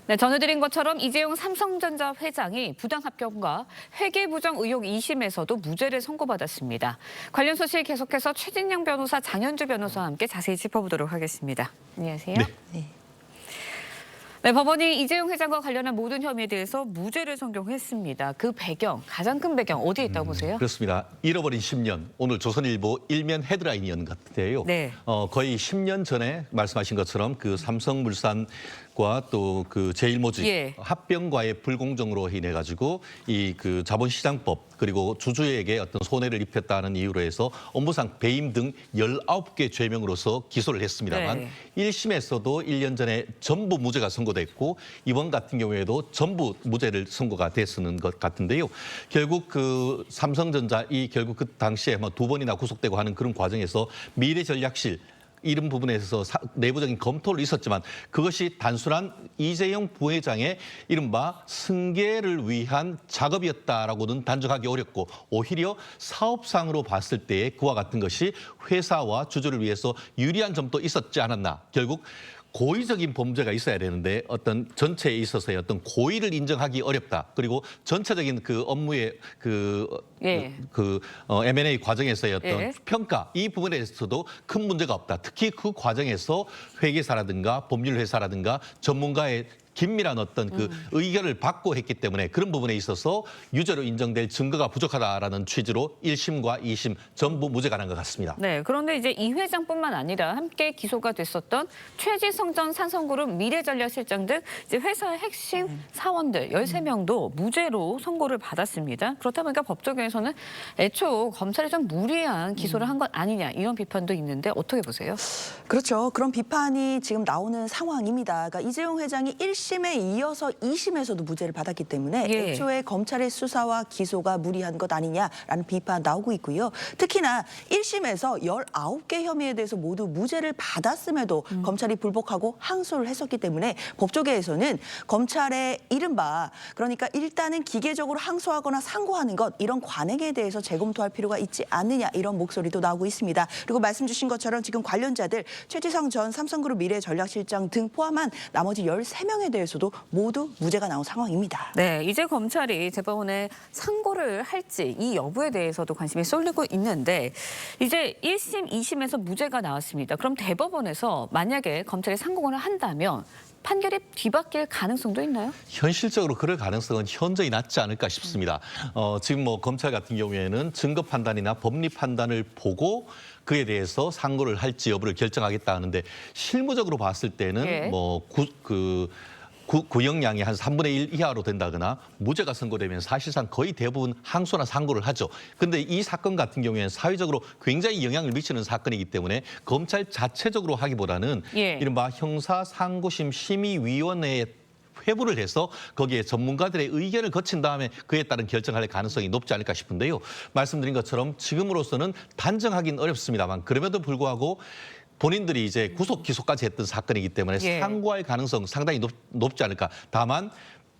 네, 전해드린 것처럼 이재용 삼성전자 회장이 부당합격과 회계부정 의혹 2심에서도 무죄를 선고받았습니다. 관련 소식 계속해서 최진영 변호사, 장현주 변호사와 함께 자세히 짚어보도록 하겠습니다. 안녕하세요. 네. 네, 법원이 이재용 회장과 관련한 모든 혐의에 대해서 무죄를 선고했습니다. 그 배경, 가장 큰 배경 어디에 있다고 보세요? 그렇습니다. 잃어버린 10년, 오늘 조선일보 일면 헤드라인이었는 것 같은데요. 네. 거의 10년 전에 말씀하신 것처럼 그 삼성물산과 또 그 제일모직 예. 합병과의 불공정으로 인해 가지고 이 그 자본시장법 그리고 주주에게 어떤 손해를 입혔다는 이유로 해서 업무상 배임 등 19개 죄명으로서 기소를 했습니다만 네. 1심에서도 1년 전에 전부 무죄가 선고됐고 이번 같은 경우에도 전부 무죄를 선고가 됐는 것 같은데요. 결국 그 삼성전자 결국 그 당시에 뭐 2번이나 구속되고 하는 그런 과정에서 미래전략실 이런 부분에서 내부적인 검토를 있었지만 그것이 단순한 이재용 부회장의 이른바 승계를 위한 작업이었다라고는 단정하기 어렵고 오히려 사업상으로 봤을 때 그와 같은 것이 회사와 주주를 위해서 유리한 점도 있었지 않았나. 결국 고의적인 범죄가 있어야 되는데 어떤 전체에 있어서의 어떤 고의를 인정하기 어렵다. 그리고 전체적인 그 업무의 M&A 과정에서의 어떤 평가 이 부분에 있어서도 큰 문제가 없다. 특히 그 과정에서 회계사라든가 법률회사라든가 전문가의 긴밀한 어떤 그 의견을 받고 했기 때문에 그런 부분에 있어서 유죄로 인정될 증거가 부족하다라는 취지로 1심과 2심 전부 무죄가 난 것 같습니다. 네, 그런데 이제 이 회장뿐만 아니라 함께 기소가 됐었던 최지성 전 삼성그룹 미래전략실장 등 이제 회사의 핵심 사원들 13명도 무죄로 선고를 받았습니다. 그렇다 보니까 법조계에서는 애초 검찰이 좀 무리한 기소를 한 것 아니냐 이런 비판도 있는데 어떻게 보세요? 그렇죠. 그런 비판이 지금 나오는 상황입니다. 그러니까 이재용 회장이 1심에 이어서 2심에서도 무죄를 받았기 때문에 애초에 검찰의 수사와 기소가 무리한 것 아니냐라는 비판 나오고 있고요. 특히나 1심에서 19개 혐의에 대해서 모두 무죄를 받았음에도 검찰이 불복하고 항소를 했었기 때문에 법조계에서는 검찰의 이른바 그러니까 일단은 기계적으로 항소하거나 상고하는 것 이런 관행에 대해서 재검토할 필요가 있지 않느냐 이런 목소리도 나오고 있습니다. 그리고 말씀 주신 것처럼 지금 관련자들 최지성 전 삼성그룹 미래전략실장 등 포함한 나머지 13명에 대해서도 모두 무죄가 나온 상황입니다. 네, 이제 검찰이 대법원에 상고를 할지 이 여부에 대해서도 관심이 쏠리고 있는데 이제 1심, 2심에서 무죄가 나왔습니다. 그럼 대법원에서 만약에 검찰이 상고를 한다면 판결이 뒤바뀔 가능성도 있나요? 현실적으로 그럴 가능성은 현저히 낮지 않을까 싶습니다. 지금 뭐 검찰 같은 경우에는 증거 판단이나 법리 판단을 보고 그에 대해서 상고를 할지 여부를 결정하겠다 하는데 실무적으로 봤을 때는 구형량이 한 3분의 1 이하로 된다거나 무죄가 선고되면 사실상 거의 대부분 항소나 상고를 하죠. 근데 이 사건 같은 경우에는 사회적으로 굉장히 영향을 미치는 사건이기 때문에 검찰 자체적으로 하기보다는 이른바 형사상고심 심의위원회에 회부를 해서 거기에 전문가들의 의견을 거친 다음에 그에 따른 결정할 가능성이 높지 않을까 싶은데요. 말씀드린 것처럼 지금으로서는 단정하기는 어렵습니다만 그럼에도 불구하고 본인들이 이제 구속 기소까지 했던 사건이기 때문에 상고할 가능성 상당히 높지 않을까. 다만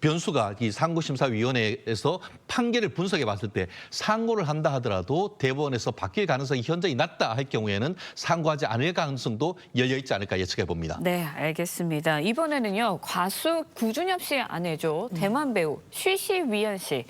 변수가 이 상고심사위원회에서 판결을 분석해 봤을 때 상고를 한다 하더라도 대법원에서 바뀔 가능성이 현저히 낮다 할 경우에는 상고하지 않을 가능성도 열려 있지 않을까 예측해 봅니다. 네, 알겠습니다. 이번에는요. 가수 구준엽 씨의 아내죠. 대만 배우 쉬쉬위안 씨.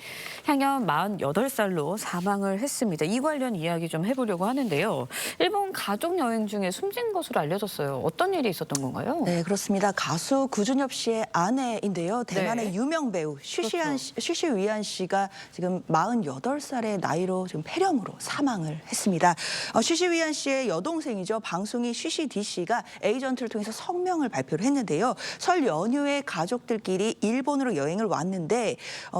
향년 48살로 사망을 했습니다. 이 관련 이야기 좀 해보려고 하는데요. 일본 가족 여행 중에 숨진 것으로 알려졌어요. 어떤 일이 있었던 건가요? 네, 그렇습니다. 가수 구준엽 씨의 아내인데요. 대만의 유명 배우 쉬쉬위안 씨가 지금 48살의 나이로 지금 폐렴으로 사망을 했습니다. 쉬쉬위안 씨의 여동생이죠. 방송인 쉬쉬디 씨가 에이전트를 통해서 성명을 발표를 했는데요. 설 연휴에 가족들끼리 일본으로 여행을 왔는데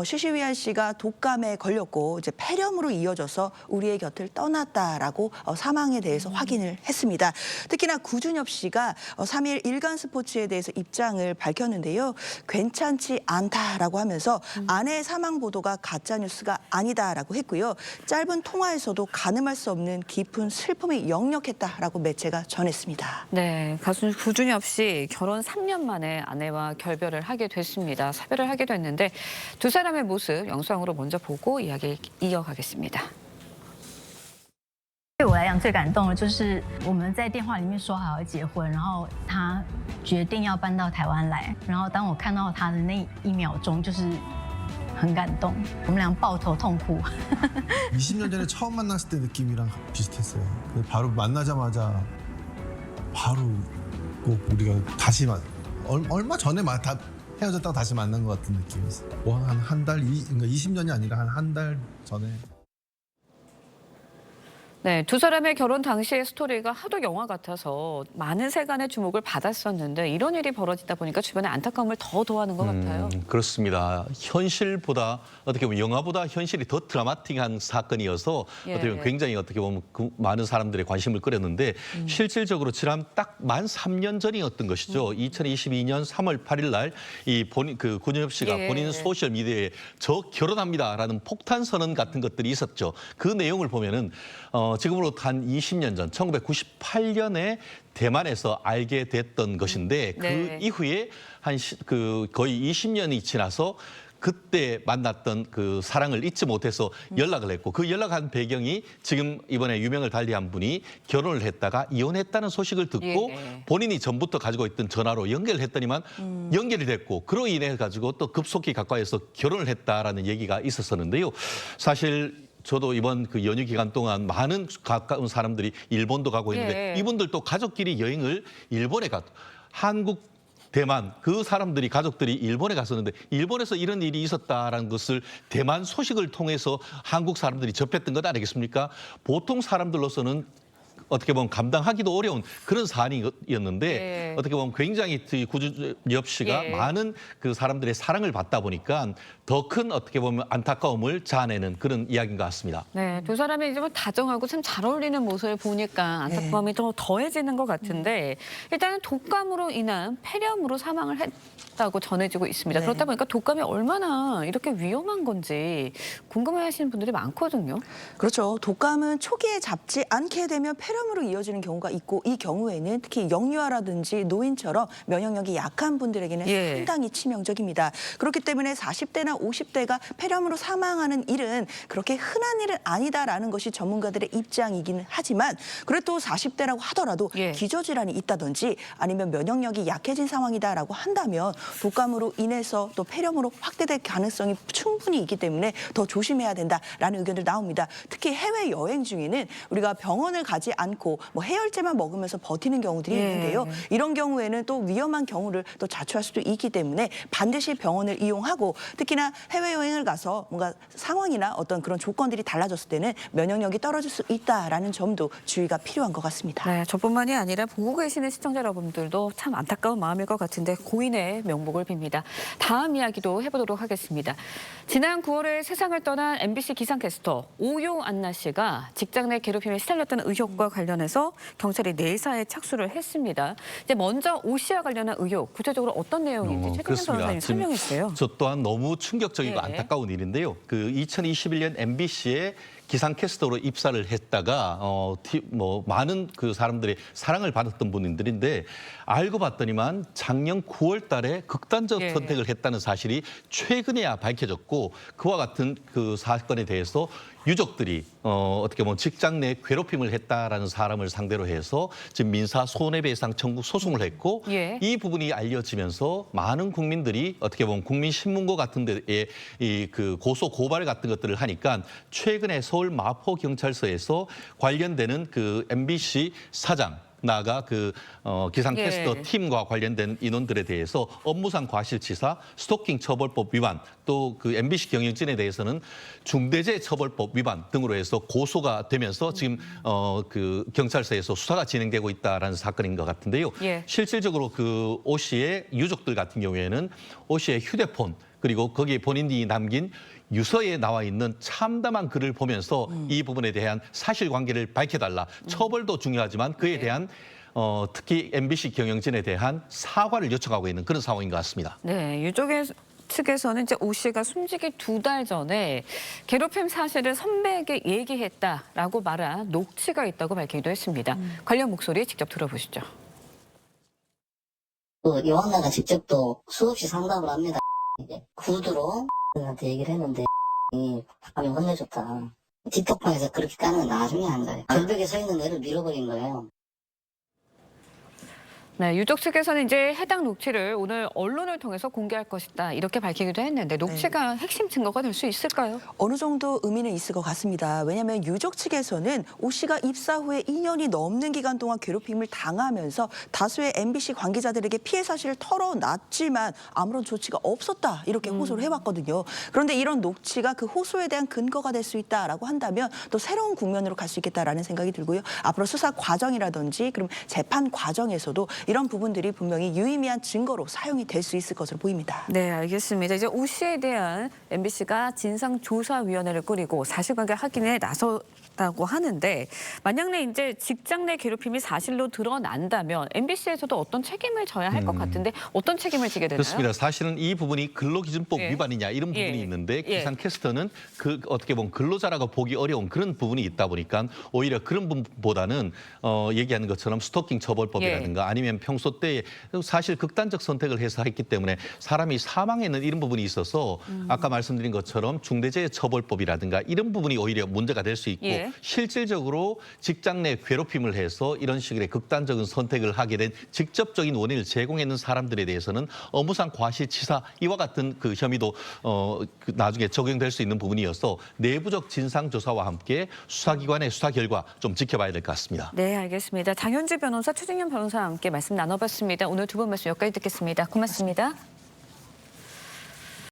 쉬쉬위안 씨가 독감에 걸렸고 이제 폐렴으로 이어져서 우리의 곁을 떠났다라고 사망에 대해서 확인을 했습니다. 특히나 구준엽 씨가 3일 일간 스포츠에 대해서 입장을 밝혔는데요. 괜찮지 않다라고 하면서 아내의 사망 보도가 가짜 뉴스가 아니다라고 했고요. 짧은 통화에서도 가늠할 수 없는 깊은 슬픔이 역력했다라고 매체가 전했습니다. 네, 가수 구준엽 씨 결혼 3년 만에 아내와 결별을 하게 됐습니다. 사별을 하게 됐는데 두 사람의 모습 영상으로 먼저 보고 이야기 이어가겠습니다. 对我来讲最感动的就是我们在电话里面说好要结婚，然后他决定要搬到台湾来，然后当我看到他的那一秒钟，就是很感动，我们俩抱头痛哭。 20년 전에 처음 만났을 때 느낌이랑 비슷했어요. 바로 만나자마자 바로 꼭 우리가 다시 얼마 전에 다 헤어졌다가 다시 만난 것 같은 느낌이었어요. 뭐 한 달, 그러니까 20년이 아니라 한 달 전에. 네, 두 사람의 결혼 당시의 스토리가 하도 영화 같아서 많은 세간의 주목을 받았었는데 이런 일이 벌어지다 보니까 주변에 안타까움을 더 더하는 것 같아요. 그렇습니다. 현실보다 어떻게 보면 영화보다 현실이 더 드라마틱한 사건이어서 예. 어떻게 보면 굉장히 어떻게 보면 많은 사람들의 관심을 끌었는데 실질적으로 지난 딱 만 3년 전이었던 것이죠. 2022년 3월 8일 날 이 본인 그 구준엽 씨가 예. 본인 소셜 미디어에 저 결혼합니다라는 폭탄 선언 같은 것들이 있었죠. 그 내용을 보면은 지금으로부터 한 20년 전 1998년에 대만에서 알게 됐던 것인데 그 네. 이후에 거의 20년이 지나서 그때 만났던 그 사랑을 잊지 못해서 연락을 했고 그 연락한 배경이 지금 이번에 유명을 달리한 분이 결혼을 했다가 이혼했다는 소식을 듣고 예. 본인이 전부터 가지고 있던 전화로 연결을 했더니만 연결이 됐고 그로 인해 가지고 또 급속히 가까이서 결혼을 했다라는 얘기가 있었었는데요. 사실 저도 이번 그 연휴 기간 동안 많은 가까운 사람들이 일본도 가고 있는데 예. 이분들도 가족끼리 여행을 일본에 한국 대만 그 사람들이 가족들이 일본에 갔었는데 일본에서 이런 일이 있었다라는 것을 대만 소식을 통해서 한국 사람들이 접했던 것 아니겠습니까? 보통 사람들로서는 어떻게 보면 감당하기도 어려운 그런 사안이었는데 예. 어떻게 보면 굉장히 구준엽 씨가 예. 많은 그 사람들의 사랑을 받다 보니까 더 큰 어떻게 보면 안타까움을 자아내는 그런 이야기인 것 같습니다. 네, 두 사람이 이제 다정하고 참 잘 어울리는 모습을 보니까 안타까움이 더 더해지는 것 같은데 일단은 독감으로 인한 폐렴으로 사망을 했다고 전해지고 있습니다. 네. 그렇다 보니까 독감이 얼마나 이렇게 위험한 건지 궁금해하시는 분들이 많거든요. 그렇죠. 독감은 초기에 잡지 않게 되면 폐렴으로 이어지는 경우가 있고 이 경우에는 특히 영유아라든지 노인처럼 면역력이 약한 분들에게는 예. 상당히 치명적입니다. 그렇기 때문에 40대나 50대가 폐렴으로 사망하는 일은 그렇게 흔한 일은 아니다라는 것이 전문가들의 입장이기는 하지만 그래도 40대라고 하더라도 예. 기저질환이 있다든지 아니면 면역력이 약해진 상황이다라고 한다면 독감으로 인해서 또 폐렴으로 확대될 가능성이 충분히 있기 때문에 더 조심해야 된다라는 의견들 나옵니다. 특히 해외 여행 중에는 우리가 병원을 가지 않고 뭐 해열제만 먹으면서 버티는 경우들이 예. 있는데요. 이런 경우에는 또 위험한 경우를 또 자초할 수도 있기 때문에 반드시 병원을 이용하고 특히나 해외여행을 가서 뭔가 상황이나 어떤 그런 조건들이 달라졌을 때는 면역력이 떨어질 수 있다라는 점도 주의가 필요한 것 같습니다. 네, 저뿐만이 아니라 보고 계시는 시청자 여러분들도 참 안타까운 마음일 것 같은데 고인의 명복을 빕니다. 다음 이야기도 해보도록 하겠습니다. 지난 9월에 세상을 떠난 MBC 기상캐스터 오요 안나 씨가 직장 내 괴롭힘에 시달렸다는 의혹과 관련해서 경찰이 내사에 착수를 했습니다. 이제 먼저 오 씨와 관련한 의혹, 구체적으로 어떤 내용인지 최근현 변호사님 설명했어요. 저 또한 너무 충격적이고 네. 안타까운 일인데요. 그 2021년 MBC에 기상캐스터로 입사를 했다가 많은 그 사람들의 사랑을 받았던 분들인데 알고 봤더니만 작년 9월 달에 극단적 예. 선택을 했다는 사실이 최근에야 밝혀졌고 그와 같은 그 사건에 대해서 유족들이 어떻게 보면 직장 내 괴롭힘을 했다라는 사람을 상대로 해서 지금 민사 손해배상 청구 소송을 했고 예. 이 부분이 알려지면서 많은 국민들이 어떻게 보면 국민신문고 같은 데에 이 그 고소 고발 같은 것들을 하니까 최근에 서울 마포경찰서에서 관련되는 그 MBC 사장 나아가 그 기상캐스터 예. 팀과 관련된 인원들에 대해서 업무상 과실치사, 스토킹 처벌법 위반, 또 그 MBC 경영진에 대해서는 중대재해처벌법 위반 등으로 해서 고소가 되면서 지금 그 경찰서에서 수사가 진행되고 있다라는 사건인 것 같은데요. 예. 실질적으로 그 오 씨의 유족들 같은 경우에는 오 씨의 휴대폰 그리고 거기에 본인이 남긴 유서에 나와 있는 참담한 글을 보면서 이 부분에 대한 사실관계를 밝혀달라. 처벌도 중요하지만 그에 대한 특히 MBC 경영진에 대한 사과를 요청하고 있는 그런 상황인 것 같습니다. 네, 유족의 측에서는 이제 오 씨가 숨지기 2달 전에 괴롭힘 사실을 선배에게 얘기했다라고 말한 녹취가 있다고 밝히기도 했습니다. 관련 목소리 직접 들어보시죠. 그 요한나가 직접 또 수없이 상담을 합니다. 이제 구두로 한테 얘기를 했는데 밤에 혼내줬다. 틱톡방에서 그렇게 까는 건 나중에 한 거예요. 절벽에 서 있는 애를 밀어버린 거예요. 네, 유족 측에서는 이제 해당 녹취를 오늘 언론을 통해서 공개할 것이다 이렇게 밝히기도 했는데 녹취가 핵심 증거가 될 수 있을까요? 어느 정도 의미는 있을 것 같습니다. 왜냐하면 유족 측에서는 오 씨가 입사 후에 2년이 넘는 기간 동안 괴롭힘을 당하면서 다수의 MBC 관계자들에게 피해 사실을 털어놨지만 아무런 조치가 없었다 이렇게 호소를 해왔거든요. 그런데 이런 녹취가 그 호소에 대한 근거가 될 수 있다라고 한다면 또 새로운 국면으로 갈 수 있겠다라는 생각이 들고요. 앞으로 수사 과정이라든지 그럼 재판 과정에서도 이런 부분들이 분명히 유의미한 증거로 사용이 될 수 있을 것으로 보입니다. 네, 알겠습니다. 이제 오 씨에 대한 MBC가 진상조사위원회를 꾸리고 사실관계 확인에 나섰다고 하는데 만약 내 이제 직장 내 괴롭힘이 사실로 드러난다면 MBC에서도 어떤 책임을 져야 할 것 같은데 어떤 책임을 지게 되나요? 그렇습니다. 사실은 이 부분이 근로기준법 예. 위반이냐 이런 부분이 예. 있는데 예. 기상캐스터는 그 어떻게 보면 근로자라고 보기 어려운 그런 부분이 있다 보니까 오히려 그런 부분보다는 얘기하는 것처럼 스토킹 처벌법이라든가 아니면 평소 때에 사실 극단적 선택을 해서 했기 때문에 사람이 사망했는 이런 부분이 있어서 아까 말씀드린 것처럼 중대재해처벌법이라든가 이런 부분이 오히려 문제가 될 수 있고 예. 실질적으로 직장 내 괴롭힘을 해서 이런 식의 극단적인 선택을 하게 된 직접적인 원인을 제공했는 사람들에 대해서는 업무상 과실치사 이와 같은 그 혐의도 나중에 적용될 수 있는 부분이어서 내부적 진상조사와 함께 수사기관의 수사 결과 좀 지켜봐야 될 것 같습니다. 네, 알겠습니다. 장현주 변호사, 최진현 변호사와 함께 말씀 나눠봤습니다. 오늘 두 분 말씀 여기까지 듣겠습니다. 고맙습니다.